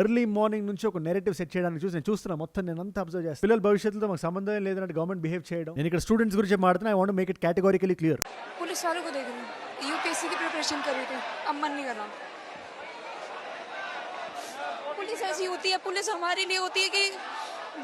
Early morning నుంచి ఒక narrative set చేయడానికి చూసి నేను చూస్తున్నా మొత్తం నేను అంతా అబ్జర్వ్ చేస్తాను. పిల్లల భవిష్యత్తుతో మాకు సంబంధం లేదంటే గవర్నమెంట్ బిహేవ్ చేయడం. నేను ఇక్కడ స్టూడెంట్స్ గురించి మాట్లాడుతున్నా. I want to make it categorically clear. Police वालों को देख रही हूँ, यूपीएससी की प्रिपरेशन कर रही थी, अब मन नहीं कर रहा. पुलिस ऐसी होती है, पुलिस हमारे लिए होती है कि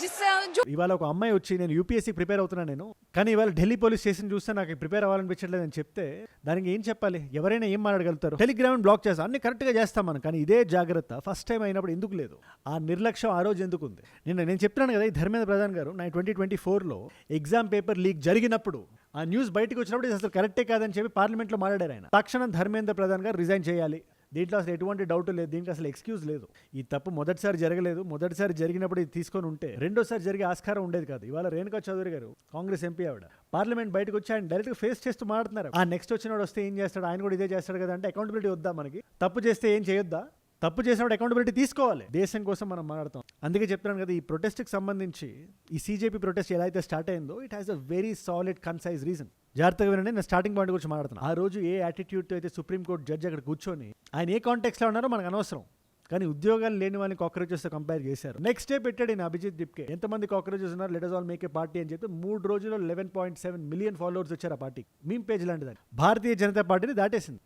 जिससे जो ఇవాళ ఒక అమ్మాయి వచ్చి నేను యూపీఎస్సీ ప్రిపేర్ అవుతున్నా నేను, కానీ ఇవాళ ఢిల్లీ పోలీస్ స్టేషన్ చూస్తే నాకు ప్రిపేర్ అవ్వాలనిపించట్లేదు అని చెప్తే దానికి ఏం చెప్పాలి? ఎవరైనా ఏం మాట్లాడగలుగుతారు? టెలిగ్రామ్ బ్లాక్ చేస్తాం, అన్ని కరెక్ట్గా చేస్తాం మనం. కానీ ఇదే జాగ్రత్త ఫస్ట్ టైం అయినప్పుడు ఎందుకు లేదు? ఆ నిర్లక్ష్యం ఆ రోజు ఎందుకు ఉంది? నేను చెప్తున్నాను కదా, ఈ ధర్మేంద్ర ప్రధాన్ గారు 2024లో ఎగ్జామ్ పేపర్ లీక్ జరిగినప్పుడు ఆ న్యూస్ బయటకు వచ్చినప్పుడు ఇది అసలు కరెక్టే కాదని చెప్పి పార్లమెంట్లో మాట్లాడారు ఆయన. తక్షణం ధర్మేంద్ర ప్రధాన్ గారు రిజైన్ చేయాలి. దీంట్లో అసలు ఎటువంటి డౌట్ లేదు, దీనికి అసలు ఎక్స్క్యూజ్ లేదు. ఈ తప్పు మొదటిసారి జరగలేదు. మొదటిసారి జరిగినప్పుడు ఇది తీసుకొని ఉంటే రెండోసారి జరిగే ఆస్కారం ఉండేది కాదు. ఇవాళ రేణుకా చౌదరి గారు కాంగ్రెస్ ఎంపీ, ఆవిడ పార్లమెంట్ బయటకు వచ్చి ఆయన డైరెక్ట్గా ఫేస్ చేస్తూ మాట్లాడుతున్నారు. ఆ నెక్స్ట్ వచ్చినవాడు వస్తే ఏం చేస్తాడు? ఆయన కూడా ఇదే చేస్తాడు కదా అంటే అకౌంటబిలిటీ వద్దా మనకి? తప్పు చేస్తే ఏం చేయొద్దా? తప్పు చేసినప్పుడు అకౌంటబిలిటీ తీసుకోవాలి. దేశం కోసం మనం మాట్లాడతాం. అందుకే చెప్తున్నాను కదా, ఈ ప్రొటెస్ట్కి సంబంధించి ఈ సీజేపీ ప్రొటెస్ట్ ఎలా అయితే స్టార్ట్ అయిందో it has a very solid concise reason. జాగ్రత్తగా వినండి, నేను స్టార్టింగ్ పాయింట్ గురించి మాట్లాడుతున్నాను. ఆ రోజు ఏ యాటిట్యూడ్తో అయితే సుప్రీంకోర్టు జడ్జి అక్కడ కూర్చొని ఆయన ఏ కాంటెక్స్లో ఉన్నారో మనకు అనవసరం, కానీ ఉద్యోగాలు లేని వాళ్ళని కాక్రోచెస్తో కంపేర్ చేశారు. నెక్స్ట్ డే పెట్టాడు ఈయన అభిజిత్ డిప్కే. ఎంతమంది కాక్రోచెస్ ఉన్నారు, let us all make a party అని చెప్పి 3 రోజుల్లో 11.7 మిలియన్ ఫాలోవర్స్ వచ్చారు ఆ పార్టీకి. మీమ్ పేజ్ లాంటిది. భారతీయ జనతా పార్టీని దాటేసింది.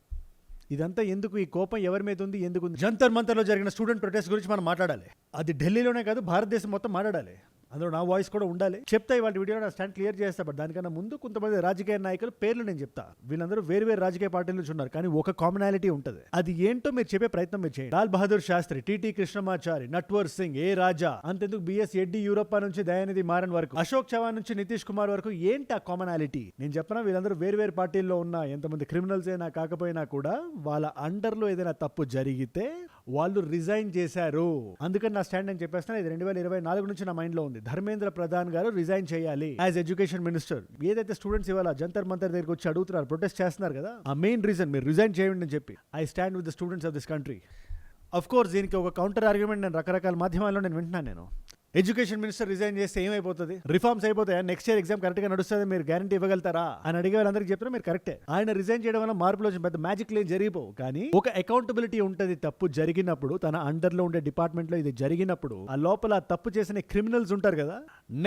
ఇదంతా ఎందుకు? ఈ కోపం ఎవరి మీద ఉంది, ఎందుకు ఉంది? జంతర్ మంతర్లో జరిగిన స్టూడెంట్ ప్రొటెస్ట్ గురించి మనం మాట్లాడాలి. అది ఢిల్లీలోనే కాదు, భారతదేశం మొత్తం మాట్లాడాలి. అందులో నా వాయిస్ కూడా ఉండాలి. చెప్తా ఇవాళ వీడియో నా స్టాండ్ క్లియర్ చేస్తా. బట్ దానికన్నా ముందు కొంతమంది రాజకీయ నాయకుల పేర్లు నేను చెప్తా. వీళ్ళందరూ వేరు వేరు రాజకీయ పార్టీల నుంచి ఉన్నారు, కానీ ఒక కామనాలిటీ ఉంటుంది. అది ఏంటో మీరు చెప్పే ప్రయత్నం మీరు చేయండి. లాల్ బహదూర్ శాస్త్రి, టీటీ కృష్ణమాచారి, నట్వర్ సింగ్, ఏ రాజా, అంతెందుకు బిఎస్ ఎడ్డి యూరప్ప నుంచి దయానిధి మారన్ వరకు, అశోక్ చవాన్ నుంచి నితీష్ కుమార్ వరకు ఏంటి ఆ కామనాలిటీ? నేను చెప్పనా, వీళ్ళందరూ వేరు వేరు పార్టీల్లో ఉన్న ఎంతమంది క్రిమినల్స్ అయినా కాకపోయినా కూడా వాళ్ళ అండర్లో ఏదైనా తప్పు జరిగితే వాళ్ళు రిజైన్ చేశారు. అందుకని నా స్టాండ్ నేను చెప్పేస్తాను. ఇది 2024 నుంచి నా మైండ్ లో ఉంది. ధర్మేంద్ర ప్రధాన్ గారు రిజైన్ చేయాలి యాజ్ ఎడ్యుకేషన్ మినిస్టర్. ఏదైతే స్టూడెంట్స్ ఇవాళ జంతర్ మంతర్ దగ్గరికి వచ్చి అడుగుతున్నారు, ప్రొటెస్ట్ చేస్తున్నారు కదా, ఆ మెయిన్ రీజన్ మీరు రిజైన్ చేయండి అని చెప్పి. I stand with the students of this country. Of course దీనికి ఒక కౌంటర్ ఆర్గ్యుమెంట్ నేను రకరకాల మాధ్యమాల్లో నేను వింటున్నాను. నేను ఎడ్యుకేషన్ మినిస్టర్ రిజైన్ చేస్తే ఏమైపోతుంది? రిఫార్మ్స్ అయిపోతాయా? నెక్స్ట్ ఇయర్ ఎగ్జామ్ కరెక్ట్ గా నడుస్తుంది, మీరు గ్యారంటీ ఇవ్వగలుగుతారా అని అడిగే వాళ్ళందరికీ చెప్తున్నా మీరు కరెక్టే. ఆయన రిజైన్ చేయడం వల్ల మార్పులు వచ్చి పెద్ద మ్యాజిక్ లేని జరిగిపోవు, కానీ ఒక అకౌంటబిలిటీ ఉంటుంది. తప్పు జరిగినప్పుడు, తన అండర్ లో ఉండే డిపార్ట్మెంట్ లో ఇది జరిగినప్పుడు, ఆ లోపల తప్పు చేసిన క్రిమినల్స్ ఉంటారు కదా,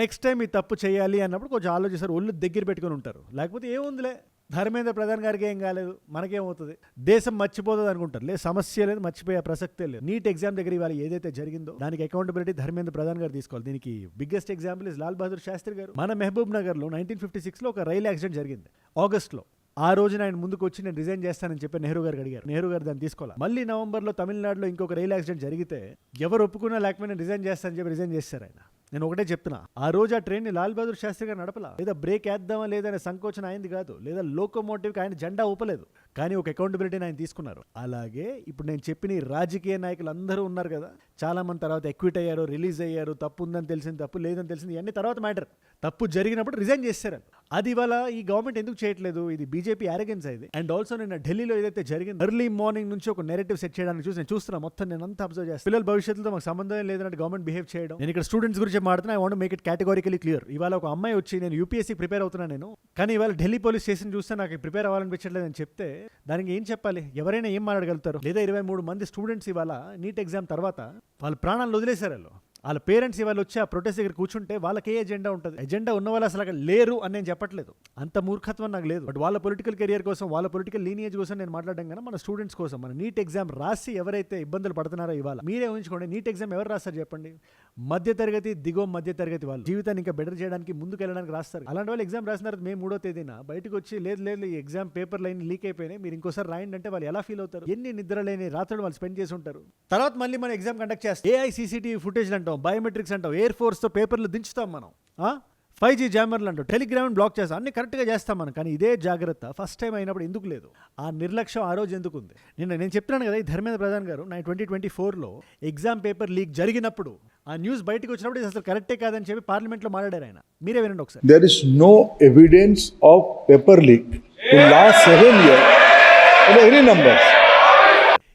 నెక్స్ట్ టైం ఈ తప్పు చేయాలి అన్నప్పుడు కొంచెం ఆలోచిస్తారు, ఒళ్ళు దగ్గర పెట్టుకుని ఉంటారు. లేకపోతే ఏముందిలే, ధర్మేంద్ర ప్రధాన్ గారికి ఏం కాలేదు, మనకేమవుతుంది, దేశం మర్చిపోతుంది అనుకుంటారు. లేదు, సమస్య లేదు, మర్చిపోయే ప్రసక్తే లేదు. నీట్ ఎగ్జామ్ దగ్గర ఇవాళ ఏదైతే జరిగిందో దానికి అకౌంటబిలిటీ ధర్మేంద్ర ప్రధాన్ గారు తీసుకోవాలి. దీనికి biggest example is Lal Bahadur Shastri గారు. మన మహబూబ్ నగర్ లో 1956లో ఒక రైలు యాక్సిడెంట్ జరిగింది ఆగస్ట్లో. ఆ రోజున ఆయన ముందుకు వచ్చి నేను రిజైన్ చేస్తానని చెప్పి నెహ్రూ గారికి అడిగారు. నెహ్రూ గారు దాన్ని తీసుకోవాలి. మళ్ళీ నవంబర్లో తమిళనాడులో ఇంకొక రైలు యాక్సిడెంట్ జరిగితే ఎవరు ఒప్పుకున్నా లేకపోయినా నేను రిజైన్ చేస్తానని చెప్పి రిజైన్ చేశారు ఆయన. నేను ఒకటే చెప్తున్నా, ఆ రోజు ఆ ట్రైన్ ని లాల్ బహదూర్ శాస్త్రి గారు నడపలా, లేదా బ్రేక్ వేద్దామా లేదనే సంకోచన అయింది కాదు, లేదా లోకోమోటివ్కి ఆయన జెండా ఊపలేదు, కానీ ఒక అకౌంటబిలిటీని ఆయన తీసుకున్నారు. అలాగే ఇప్పుడు నేను చెప్పిన ఈ రాజకీయ నాయకులు అందరూ ఉన్నారు కదా, చాలా మంది తర్వాత ఎక్విట్ అయ్యారు, రిలీజ్ అయ్యారు, తప్పు ఉందని తెలిసింది, తప్పు లేదని తెలిసింది, ఇవన్నీ తర్వాత మ్యాటర్. తప్పు జరిగినప్పుడు రిజైన్ చేశారు. అది ఇవాళ ఈ గవర్నమెంట్ ఎందుకు చేయట్లేదు? ఇది బీజేపీ అరెగెన్స్ ఇది. అండ్ ఆల్సో నిన్న ఢిల్లీలో ఏదైతే జరిగింది, ఎర్లీ మార్నింగ్ నుంచి ఒక నెరేటివ్ సెట్ చేయడానికి చూసి నేను చూస్తున్నా మొత్తం నేను అంతా అబ్జర్వ్ చేస్తాను. పిల్లల భవిష్యత్తుతో మాకు సంబంధం లేదంటే గవర్నమెంట్ బిహేవ్ చేయడం. నేను ఇక్కడ స్టూడెంట్స్ గురించి మాట్లాడుతున్నా. I want to make it categorically clear. ఇవాళ ఒక అమ్మాయి వచ్చి నేను యూపీఎస్సీ ప్రిపేర్ అవుతున్నా నేను, కానీ ఇవాళ ఢిల్లీ పోలీస్ స్టేషన్ చూస్తే నాకు ప్రిపేర్ అవ్వాలనిపించట్లేదు అని చెప్తే దానికి ఏం చెప్పాలి? ఎవరైనా ఏం మాట్లాడగలుగుతారు? లేదా 23 మంది స్టూడెంట్స్ ఇవాళ నీట్ ఎగ్జామ్ తర్వాత వాళ్ళ ప్రాణాలు వదిలేశారు. వాళ్ళ పేరెంట్స్ ఇవాళ వచ్చి ఆ ప్రొటెస్ట్ దగ్గర కూర్చుంటే వాళ్ళకి ఏ ఎజెండా ఉంటుంది? ఎజెండా ఉన్న వాళ్ళు అసలు అక్కడ లేరు అని నేను చెప్పట్లేదు, అంత మూర్ఖత్వం నాకు లేదు. బట్ వాళ్ళ పొలిటికల్ కెరియర్ కోసం, వాళ్ళ పొలిటికల్ లీనియేజ్ కోసం నేను మాట్లాడడం కన్నా మన స్టూడెంట్స్ కోసం, మన నీట్ ఎగ్జామ్ రాసి ఎవరైతే ఇబ్బందులు పడుతున్నారో ఇవాళ మీరే ఊహించుకోండి, నీట్ ఎగ్జామ్ ఎవరు రాస్తారు చెప్పండి? మధ్యతరగతి, దిగువ మధ్యతరగతి వాళ్ళు జీవితాన్ని ఇంకా బెటర్ చేయడానికి, ముందుకు వెళ్ళడానికి రాస్తారు. అలాంటి వాళ్ళు ఎగ్జామ్ రాసిన తర్వాత మే 3వ తేదీన బయటకు వచ్చి లేదు ఈ ఎగ్జామ్ పేపర్ లైన్ లీక్ అయిపోయినాయి, మీరు ఇంకోసారి రాయండి అంటే వాళ్ళు ఎలా ఫీల్ అవుతారు? ఎన్ని నిద్ర లేని రాత్రులు వాళ్ళు స్పెండ్ చేసి ఉంటారు. తర్వాత మళ్ళీ మనం ఎగ్జామ్ కండక్ట్ చేస్తాం, ఏఐ సీసీటీవీ ఫుటేజ్ అంటాం, బయోమెట్రిక్స్ అంటాం, ఎయిర్ ఫోర్స్తో పేపర్లు దించుతాం మనం, 5G జామర్లు అంటాం, టెలిగ్రామ్ బ్లాక్ చేస్తాం, అన్ని కరెక్ట్గా చేస్తాం మనం. కానీ ఇదే జాగ్రత్త ఫస్ట్ టైం అయినప్పుడు ఎందుకు లేదు? ఆ నిర్లక్ష్యం ఆ రోజు ఎందుకు ఉంది? నేను చెప్తున్నాను కదా, ఈ ధర్మేంద్ర ప్రధాన్ గారు 2024లో ఎగ్జామ్ పేపర్ లీక్ జరిగినప్పుడు ఆ న్యూస్ బయటకు వచ్చినప్పుడు ఇది అసలు కరెక్టే కాదని చెప్పి పార్లమెంట్లో మాట్లాడారు ఆయన. మీరే వినండి ఒకసారి. There is no evidence of paper leak in last 7 years in any numbers.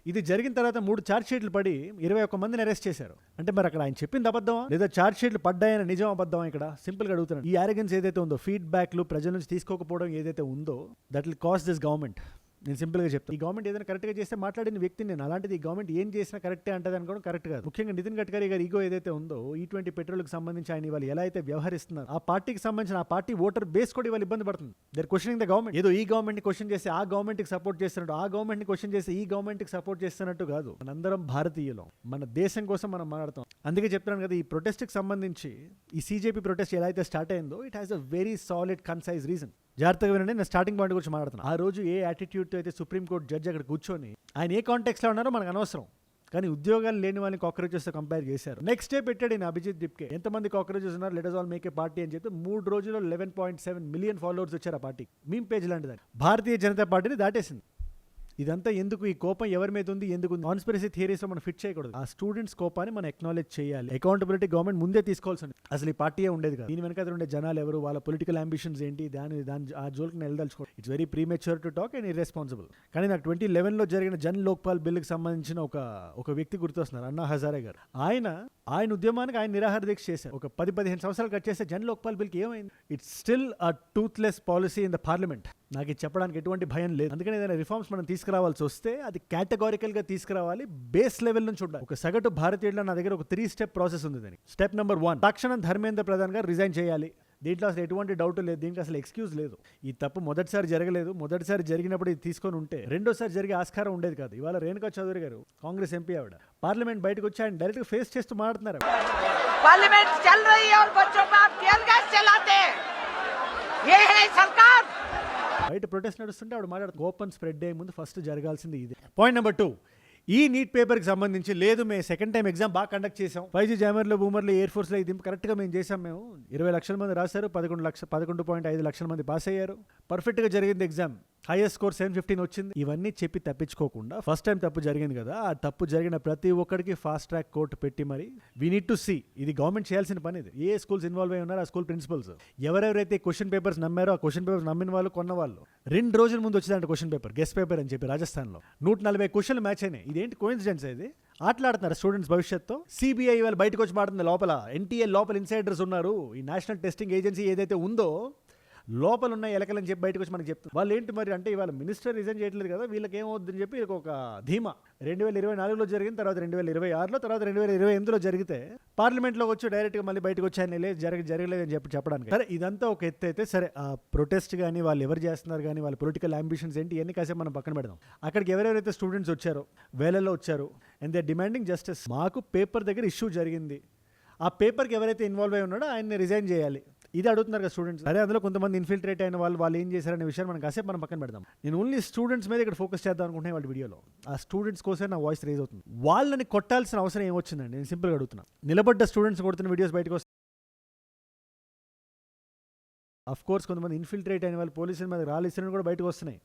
ఇది జరిగిన తర్వాత 3 ఛార్జ్ షీట్లు పడి 21 మందిని అరెస్ట్ చేశారు. అంటే మరి అక్కడ ఆయన చెప్పింది అబద్ధమా లేదా ఛార్జ్ షీట్లు పడ్డాయని నిజం అబద్ధమా? ఇక్కడ సింపుల్ గా అడుగుతున్నాను. ఈ అరెగెన్స్ ఏదైతే ఉందో, ఫీడ్బ్యాక్లు ప్రజల నుంచి తీసుకోకపోవడం ఏదైతే ఉందో, that will cost this government. నేను సింపుల్ గా చెప్తాను. ఈ గవర్నమెంట్ ఏదైనా కరెక్ట్ గా చేస్తే మాట్లాడిన వ్యక్తి నేను. అలాంటిది ఈ గవర్నమెంట్ ఏం చేసినా కరెక్టే అంటది అనుకోవడం కరెక్ట్ కాదు. ముఖ్యంగా నితిన్ గడ్కరీ గారి ఈగో ఏదైతే ఉందో, E20 పెట్రోల్ కి సంబంధించి ఆయన వాళ్ళు ఎలా అయితే వ్యవహరిస్తున్నారు, ఆ పార్టీకి సంబంధించిన ఆ పార్టీ ఓటర్ బేస్ కూడా ఇవాళ ఇబ్బంది పడుతుంది. They're questioning the government. ఏదో ఈ గవర్నమెంట్ ని క్వశ్చన్ చేసి ఆ గవర్నమెంట్ కి సపోర్ట్ చేస్తున్నట్టు, ఆ గవర్నమెంట్ ని క్వశ్చన్ చేసి ఈ గవర్నమెంట్ కి సపోర్ట్ చేస్తున్నట్టు కాదు. మనందరం భారతీయులం, మన దేశం కోసం మనం మాట్లాడతాం. అందుకే చెప్తున్నాను కదా, ఈ ప్రొటెస్ట్ కి సంబంధించి ఈ CJP ప్రొటెస్ట్ ఎలా అయితే స్టార్ట్ అయిందో, it has a very solid concise reason. జాగ్రత్తగా వినండి, నేను స్టార్టింగ్ పాయింట్ గురించి మాట్లాడుతున్నాను. ఆ రోజు ఏ యాటిట్యూడ్తో అయితే సుప్రీంకోర్టు జడ్జి అక్కడ కూర్చొని ఆయన ఏ కాంటెక్స్లో ఉన్నారో మనకు అనవసరం, కానీ ఉద్యోగాలు లేని వాళ్ళని కాక్రోచెస్ తో కంపేర్ చేశారు. నెక్స్ట్ డే పెట్టాడు ఈయన అభిజిత్ డిప్కే. ఎంతమంది కాక్రోచెస్ ఉన్నారు, let us all make a party అని చెప్పి 3 రోజుల్లో 11.7 మిలియన్ ఫాలోవర్స్ వచ్చారు ఆ పార్టీకి. మీమ్ పేజ్ లాంటిది. భారతీయ జనతా పార్టీని దాటేసింది. ఇదంతా ఎందుకు? ఈ కోపం ఎవరి మీద ఉంది, ఎందుకు? కాన్స్పిరసీ థియరీస్ లో మనం ఫిట్ చేయకూడదు. ఆ స్టూడెంట్స్ కోపాన్ని మనం ఎక్నాలెడ్జ్ చేయాలి. అకౌంటబిలిటీ గవర్నమెంట్ ముందే తీసుకోవాల్సి ఉంది. అసలు ఈ పార్టీయే ఉండేది కాదు. దీని వెనక ఉండే జనాలు ఎవరు, వాళ్ళ పొలిటికల్ అంబిషన్స్ ఏంటి, దాని ఆ జోలికి వెళ్ళదలుచుకోండి. It's very premature to talk and irresponsible. కానీ నాకు 2011లో జరిగిన జన్ లోక్పాల్ బిల్లుకి సంబంధించిన ఒక వ్యక్తి గుర్తొస్తున్నారు, అన్నా హజారే గారు. ఆయన ఉద్యమానికి ఆయన నిరాహార దీక్ష చేశారు. ఒక 10-15 సంవత్సరాలు కట్ చేస్తే జన్ లోక్పాల్ బిల్కి ఏమైంది? It's still a toothless policy in the parliament. నాకు ఇది చెప్పడానికి ఎటువంటి భయం లేదు. అందుకని ఏదైనా రిఫార్మ్స్ మనం తీసుకురావాల్సి వస్తే అది కేటగారికల్ గా తీసుకురావాలి, బేస్ లెవెల్ నుంచి ఉండాలి. ఒక సగటు భారతీయుల నా దగ్గర ఒక 3 స్టెప్ ప్రాసెస్ ఉంది. దానికి స్టెప్ నెంబర్ 1, తక్షణం ధర్మేంద్ర ప్రధాన్ గారు రిజైన్ చేయాలి. దీంట్లో అసలు ఎటువంటి డౌట్ లేదు, దీనికి అసలు ఎక్స్క్యూజ్ లేదు. ఈ తప్పు మొదటిసారి జరగలేదు. మొదటిసారి జరిగినప్పుడు ఇది తీసుకొని ఉంటే రెండోసారి జరిగే ఆస్కారం ఉండేది కాదు. ఇవాళ రేణుకా చౌదరి గారు, కాంగ్రెస్ ఎంపీ ఆవిడ, పార్లమెంట్ బయటకు వచ్చి ఆయన డైరెక్ట్ గా ఫేస్ చేస్తూ మాట్లాడుతున్నారు. पार्लियामेंट चल रही है और बच्चों पर आप टीयर गैस चलाते हैं, ये है सरकार. బయట ప్రొటెస్ట్ నడుస్తుంటే ఆవిడ మాట్లాడుతుంది. ఓపెన్ స్ప్రెడ్ అయ్యే ముందు ఫస్ట్ జరగాల్సింది ఇది. పాయింట్ నెంబర్ 2, ఈ నీట్ పేపర్కి సంబంధించి లేదు, మేము సెకండ్ టైం ఎగ్జామ్ బాగా కండక్ట్ చేసాం. 5G జామర్లు, బూమర్లు, ఎయిర్ ఫోర్స్లో ఇది కరెక్ట్గా మేము చేసాం. మేము 20 లక్షల మంది రాశారు, 11.5 లక్షల మంది పాస్ అయ్యారు. పర్ఫెక్ట్గా జరిగింది ఎగ్జామ్. హైయెస్ట్ స్కోర్ 715 వచ్చింది. ఇవన్నీ చెప్పి తప్పించుకోకుండా ఫస్ట్ టైం తప్పు జరిగింది కదా, ఆ తప్పు జరిగిన ప్రతి ఒక్కరికి ఫాస్ట్ ట్రాక్ కోర్టు పెట్టి మరి వీ నీడ్ టు సీ. ఇది గవర్నమెంట్ చేయాల్సిన పని. ఇది ఏ స్కూల్స్ ఇన్వాల్వ్ అయి ఉన్నారు, ఆ స్కూల్ ప్రిన్సిపల్స్ ఎవరెవరైతే క్వశ్చన్ పేపర్స్ నమ్మారో, ఆ క్వశ్చన్ పేపర్స్ నమ్మిన వాళ్ళు, కొన్న వాళ్ళు 2 రోజుల ముందు వచ్చిందంటే క్వశ్చన్ పేపర్, గెస్ట్ పేపర్ అని చెప్పి రాజస్థాన్లో 140 క్వశ్చన్లు మ్యాచ్ అయినాయి. ఇదేంటి కోఇన్సిడెన్స్? ఇది ఆటలాడుతున్నారు స్టూడెంట్స్ భవిష్యత్తు. సిబిఐ వాళ్ళు బయటకు వచ్చి మాట్లాడుతుంది, లోపల NTL లోపల ఇన్సైడర్స్ ఉన్నారు. ఈ నేషనల్ టెస్టింగ్ ఏజెన్సీ ఏదైతే ఉందో లోపల ఉన్న ఎలకలని చెప్పి బయటకు వచ్చి మనకి చెప్తుంది. వాళ్ళు ఏంటి మరి అంటే, ఇవాళ మినిస్టర్ రిజైన్ చేయట్లేదు కదా, వీళ్ళకి ఏమవుతుందని చెప్పి ఒక ధీమా 2024లో జరిగింది, తర్వాత 2026లో, తర్వాత 2028లో జరిగితే పార్లమెంట్లో వచ్చి డైరెక్ట్గా మళ్ళీ బయటకు వచ్చాయని లేదు జరగలేదని చెప్పడానికి. సరే, ఇదంతా ఒక ఎత్తు అయితే సరే, ఆ ప్రొటెస్ట్ కానీ వాళ్ళు ఎవరు చేస్తున్నారు కానీ వాళ్ళ పొలిటికల్ అంబిషన్స్ ఏంటి ఎన్ని కాసేపు మనం పక్కన పెడదాం. అక్కడికి ఎవరెవరైతే స్టూడెంట్స్ వచ్చారో వేలల్లో వచ్చారు అండ్ దే డిమాండింగ్ జస్టిస్. మాకు పేపర్ దగ్గర ఇష్యూ జరిగింది, ఆ పేపర్కి ఎవరైతే ఇన్వాల్వ్ అయి ఉన్నాడో ఆయన్ని రిజైన్ చేయాలి, ఇది అడుగుతున్నారు కదా స్టూడెంట్స్. అదే అందులో కొంతమంది ఇన్ఫిల్ట్రేట్ అయిన వాళ్ళు ఏం చేశారనే విషయాన్ని మనం కాసేపు మనం పక్కన పెడదాం. నేను ఓన్లీ స్టూడెంట్స్ మీద ఇక్కడ ఫోకస్ చేద్దాం అనుకుంటున్నాను వాళ్ళ వీడియోలో. ఆ స్టూడెంట్స్ కోసం నా వాయిస్ రేజ్ అవుతుంది. వాళ్ళని కొట్టాల్సిన అవసరం ఏమొచ్చిందండి? నేను సింపుల్గా అడుగుతున్నా. నిలబడ్డ స్టూడెంట్స్ కొడుతున్న వీడియోస్ బయటకు వస్తాయి. అఫ్ కోర్స్ కొంతమంది ఇన్ఫిల్ట్రేట్ అయిన వాళ్ళు పోలీసుల మీద రాలిస్తున్న కూడా బయటకు వస్తున్నాయి.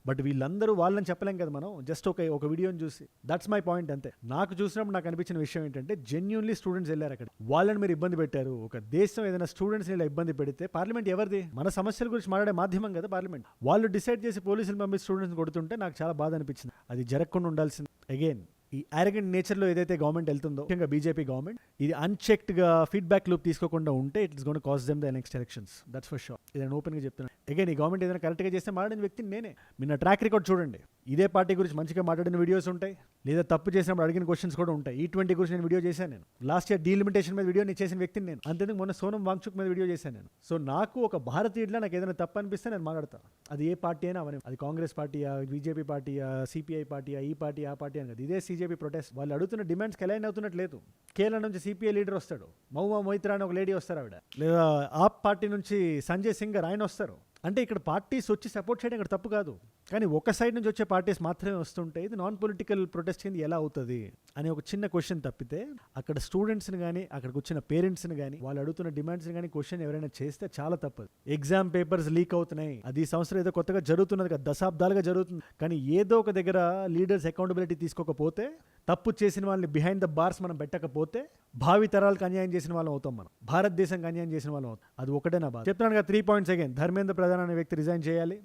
బట్ వీళ్ళందరూ వాళ్ళని చెప్పలేం కదా మనం, జస్ట్ ఒక వీడియోని చూసి. దట్స్ మై పాయింట్ అంతే. నాకు చూసినప్పుడు నాకు అనిపించిన విషయం ఏంటంటే, జెన్యూన్లీ స్టూడెంట్స్ వెళ్ళారు అక్కడ, వాళ్ళని మీరు ఇబ్బంది పెట్టారు. ఒక దేశం ఏదైనా స్టూడెంట్స్ ఇలా ఇబ్బంది పెడితే పార్లమెంట్ ఎవరిది? మన సమస్యల గురించి మాట్లాడే మాధ్యమం కదా పార్లమెంట్. వాళ్ళు డిసైడ్ చేసి పోలీసులు పంపించి స్టూడెంట్స్ కొడుతుంటే నాకు చాలా బాధ అనిపించింది. అది జరగకుండా ఉండాల్సింది. అగైన్ ఈ అరగెంట్ నేచర్లో ఏదైతే గవర్నమెంట్ వెళ్తుందో, ముఖ్యంగా బీజేపీ గవర్నమెంట్, ఇది అన్చెక్డ్గా ఫీడ్బ్యాక్ లూప్ తీసుకోకుండా ఉంటే it is gone cost them the next elections. That's for sure. ఇది నేను ఓపెన్గా చెప్తున్నాను. అగైన్ ఈ గవర్నమెంట్ ఏదైనా కరెక్ట్గా చేస్తే మాట్లాడిన వ్యక్తిని నేనే. మీ నా ట్రాక్ రికార్డ్ చూడండి. ఇదే పార్టీ గురించి మంచిగా మాట్లాడిన వీడియోస్ ఉంటాయి, లేదా తప్పు చేసినప్పుడు అడిగిన క్వశ్చన్స్ కూడా ఉంటాయి. E20 గురించి నేను వీడియో చేశాను. నేను లాస్ట్ ఇయర్ డీలిమిటేషన్ మీద వీడియో చేసిన వ్యక్తిని నేను. అంతేందుకు మొన్న సోనం వాంగ్చుక్ మీద వీడియో చేశాను నేను. సో నాకు ఒక భారతీయుడిలా నాకు ఏదైనా తప్పు అనిపిస్తే నేను మాట్లాడతాను. అది ఏ పార్టీ అయినా అవని, అది కాంగ్రెస్ పార్టీయా, బీజేపీ పార్టీయా, సిపిఐ పార్టీయా, ఈ పార్టీ ఆ పార్టీ అని కదా. ఇదే CJP ప్రొటెస్ట్. వాళ్ళు అడుగుతున్న డిమాండ్స్కి అలైన్ అవుతున్నట్లేదు. కేరళ నుంచి CPI లీడర్ వస్తాడు, మౌమా మొయిత్రా అని ఒక లేడీ వస్తారు ఆవిడ, లేదా ఆప్ పార్టీ నుంచి సంజయ్ సింగర్ ఆయన వస్తారు. అంటే ఇక్కడ పార్టీస్ వచ్చి సపోర్ట్ చేయడం ఇక్కడ తప్పు కాదు, కానీ ఒక సైడ్ నుంచి వచ్చే పార్టీస్ మాత్రమే వస్తుంటే ఇది నాన్ పొలిటికల్ ప్రొటెస్ట్ కింద ఎలా అవుతుంది అని ఒక చిన్న క్వశ్చన్ తప్పితే, అక్కడ స్టూడెంట్స్ని కానీ అక్కడికి వచ్చిన పేరెంట్స్ని కానీ వాళ్ళు అడుగుతున్న డిమాండ్స్ని కానీ క్వశ్చన్ ఎవరైనా చేస్తే చాలా తప్పదు. ఎగ్జామ్ పేపర్స్ లీక్ అవుతున్నాయి, అది ఈ సంవత్సరం ఏదో కొత్తగా జరుగుతున్నది కదా, దశాబ్దాలుగా జరుగుతుంది. కానీ ఏదో ఒక దగ్గర లీడర్స్ అకౌంటబిలిటీ తీసుకోకపోతే, తప్పు చేసిన వాళ్ళని బిహైండ్ ద బార్స్ మనం పెట్టకపోతే, భావి తరాలకు అన్యాయం చేసిన వాళ్ళం అవుతాం, మనం భారతదేశానికి అన్యాయం చేసిన వాళ్ళం అవుతాం. అది ఒకటే నా బాధ. చెప్తున్నాను కదా, 3 పాయింట్స్ అగైన్. ధర్మేంద్ర ప్రధాన్ అనే వ్యక్తి రిజైన్ చేయాలి,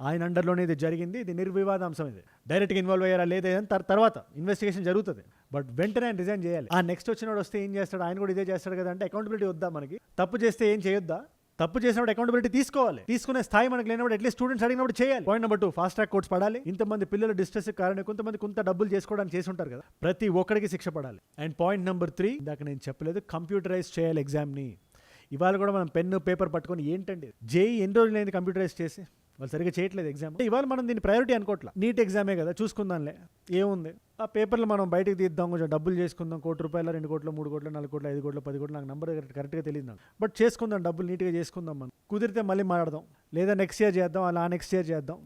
ఆయన అండర్లోనే ఇది జరిగింది, ఇది నిర్వివాదాంశం. ఇది డైరెక్ట్గా ఇన్వాల్వ్ అయ్యారా లేదా తర్వాత ఇన్వెస్టిగేషన్ జరుగుతుంది, బట్ వెంటనే ఆయన రిజైన్ చేయాలి. ఆ నెక్స్ట్ వచ్చినోడు వస్తే ఏం చేస్తాడు? ఆయన కూడా ఇదే చేస్తాడు కదా. అంటే అకౌంటబిలిటీ వద్దా మనకి? తప్పు చేస్తే ఏం చేయొద్దా? తప్పు చేసినప్పుడు అకౌంటబిలిటీ తీసుకోవాలి. తీసుకునే స్థాయి మనకు లేనప్పుడు అట్లీస్ట్ స్టూడెంట్స్ అడిగినప్పుడు చేయాలి. Point number 2, fast track courts పడాలి. ఇంతమంది పిల్లల డిస్ట్రెస్ కారణం కొంతమంది కొంత డబ్బులు చేసుకోవడానికి చేసి ఉంటారు కదా, ప్రతి ఒక్కడికి శిక్ష పడాలి. అండ్ పాయింట్ నెంబర్ 3, ఇందాక నేను చెప్పలేదు, కంప్యూటరైజ్ చేయాలి ఎగ్జామ్ని. ఇవాళ కూడా మనం పెన్ను పేపర్ పట్టుకొని ఏంటండి జేఈ ఎన్ని రోజులు అయింది కంప్యూటరైజ్ చేసి, వాళ్ళు సరిగ్గా చేయట్లేదు ఎగ్జామ్. ఇవాళ మనం దీన్ని ప్రయారిటీ అనుకోవట్లా. నీట్ ఎగ్జామే కదా చూసుకుందాంలే, ఏముంది ఆ పేపర్లు మనం బయటకు తీద్దాం, కొంచెం డబ్బులు చేసుకుందాం, ₹1 కోటి, 2 కోట్లు, 3 కోట్లు, 4 కోట్లు, 5 కోట్లు, 10 కోట్లు, నాకు నెంబర్ కరెక్ట్గా తెలియదు నాకు, బట్ చేసుకుందాం, డబ్బులు నీట్గా చేసుకుందాం. మనం కుదిరితే మళ్ళీ మాట్లాడదాం, లేదా నెక్స్ట్ ఇయర్ చేద్దాం, అలా నెక్స్ట్ ఇయర్ చేద్దాం.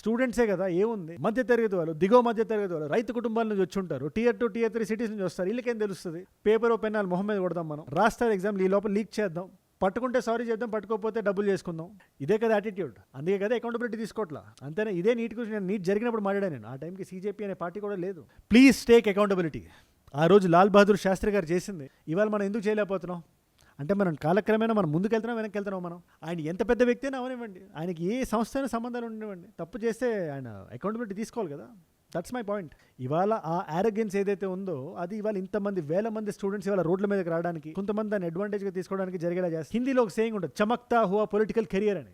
స్టూడెంట్సే కదా, ఏముంది, మధ్య తరగతి వాళ్ళు, దిగువ మధ్య తరగతి వాళ్ళు, రైతు కుటుంబాల నుంచి వచ్చి ఉంటారు, Tier 2, Tier 3 సిటీస్ నుంచి వస్తారు. వీళ్ళకేం తెలుస్తుంది? పేపర్ పెన్ వాళ్ళ మొహం మీద కొడదాం, మనం రాస్తారు ఎగ్జామ్, ఈ లోపల లీక్ చేద్దాం, పట్టుకుంటే సారీ చేద్దాం, పట్టుకోకపోతే డబ్బులు చేసుకుందాం. ఇదే కదా యాటిట్యూడ్. అందుకే కదా అకౌంటబిలిటీ తీసుకోవట్లా. అంతేనా? ఇదే నీట్ గురించి నేను నీట్ జరిగినప్పుడు మాట్లాడాను నేను. ఆ టైంకి CJP అనే పార్టీ కూడా లేదు. Please take accountability. ఆ రోజు లాల్ బహదూర్ శాస్త్రి గారు చేసింది ఇవాళ మనం ఎందుకు చేయలేకపోతున్నాం అంటే, మనం కాలక్రమేణా మనం ముందుకు వెళ్తున్నాం, వెనక్కి వెళ్తున్నాం. మనం ఆయన ఎంత పెద్ద వ్యక్తి అయినా అవనివ్వండి, ఆయనకి ఏ సంస్థ అయినా సంబంధాలు ఉండనివ్వండి, తప్పు చేస్తే ఆయన అకౌంటబిలిటీ తీసుకోవాలి కదా. That's my point. ఇవాళ ఆ ఆరోగెన్స్ ఏదైతే ఉందో అది ఇవాళ ఇంతమంది వేల మంది స్టూడెంట్స్ ఇవాళ రోడ్ల మీదకి రావడానికి, కొంతమంది దాన్ని అడ్వాంటేజ్గా తీసుకోవడానికి జరిగేలా చేస్తారు. హిందీలో ఒక సేయింగ్ ఉంటుంది, చమక్తా హువా పొలిటికల్ కెరియర్ అని,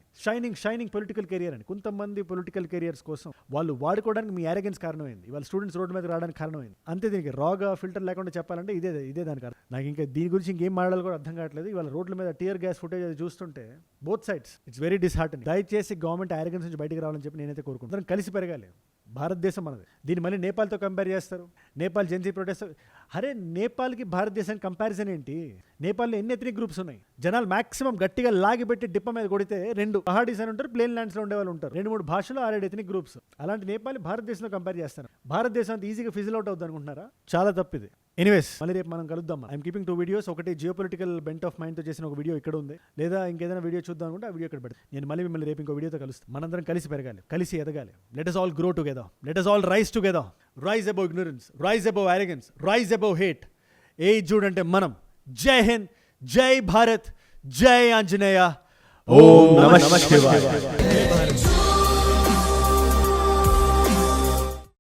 షైనింగ్ పొలిటికల్ కెరియర్ అని. కొంతమంది పొలిటికల్ కెరియర్స్ కోసం వాళ్ళు వాడుకోవడానికి మీ ఆరోగెన్స్ కారణమైంది, ఇవాళ స్టూడెంట్స్ రోడ్ల మీద రావడానికి కారణమైంది. అంతే. దీనికి రాగా ఫిల్టర్ లేకుండా చెప్పాలంటే ఇదే దానికి అర్థం. నాకు ఇంకా దీని గురించి ఇంకేం మాట్లాడాలి కూడా అర్థం కావట్లేదు. ఇవాళ రోడ్ల మీద టియర్ గ్యాస్ ఫుటేజ్ అది చూస్తుంటే బోత్ సైడ్స్ ఇట్స్ వెరీ డిస్హార్టనింగ్. దయచేసి గవర్నమెంట్ ఆరోగెన్స్ నుంచి బయటికి రావాలని చెప్పి నేనైతే కోరుకుంటున్నాను. కలిసి పెరగాలి. భారతదేశం మనది. దీన్ని మళ్ళీ నేపాల్తో కంపేర్ చేస్తారు. Nepal Gen Z protest. అరే నేపాల్కి భారతదేశానికి కంపారిజన్ ఏంటి? నేపాల్లో ఎన్ని ఎథనిక్ గ్రూప్స్ ఉన్నాయి? జనాలు మాక్సిమం గట్టిగా లాగిపెట్టి డిప్ప మీద కొడితే 2 పహాడీస్ అని ఉంటారు, ప్లేన్ ల్యాండ్స్లో ఉండే వాళ్ళు ఉంటారు, 2-3 భాషలు 6-7 ఎథనిక్ గ్రూప్స్. అలాంటి నేపాల్ భారతదేశంలో కంపేర్ చేస్తారు. భారతదేశం అంత ఈజీగా ఫిజిల్ అవుట్ అవుతుంది అనుకుంటున్నారా? చాలా తప్పిది. ఎనీవేస్, మళ్ళీ రేపు మనం కలుద్దాం. I'm keeping 2 videos. ఒకటి జియోపొలిటికల్ బెంట్ ఆఫ్ మైండ్తో చేసిన ఒక వీడియో ఇక్కడ ఉంది, లేదా ఇంకేదైనా వీడియో చూద్దాం అనుకుంటే ఆ వీడియో ఇక్కడ పెడతాను. నేను మళ్ళీ మిమ్మల్ని రేపు ఇంకో వీడియోతో కలుస్తాను. మనందరం కలిసి పెరగాలి, కలిసి ఎదగాలి. Let us all grow together. Let us all rise together. Rise above ignorance, rise above arrogance, rise above hate. ఏజుడ్ అంటే మనం. జై హింద్, జై భారత్, జై ఆంజనేయ. ఓం నమః శివాయ.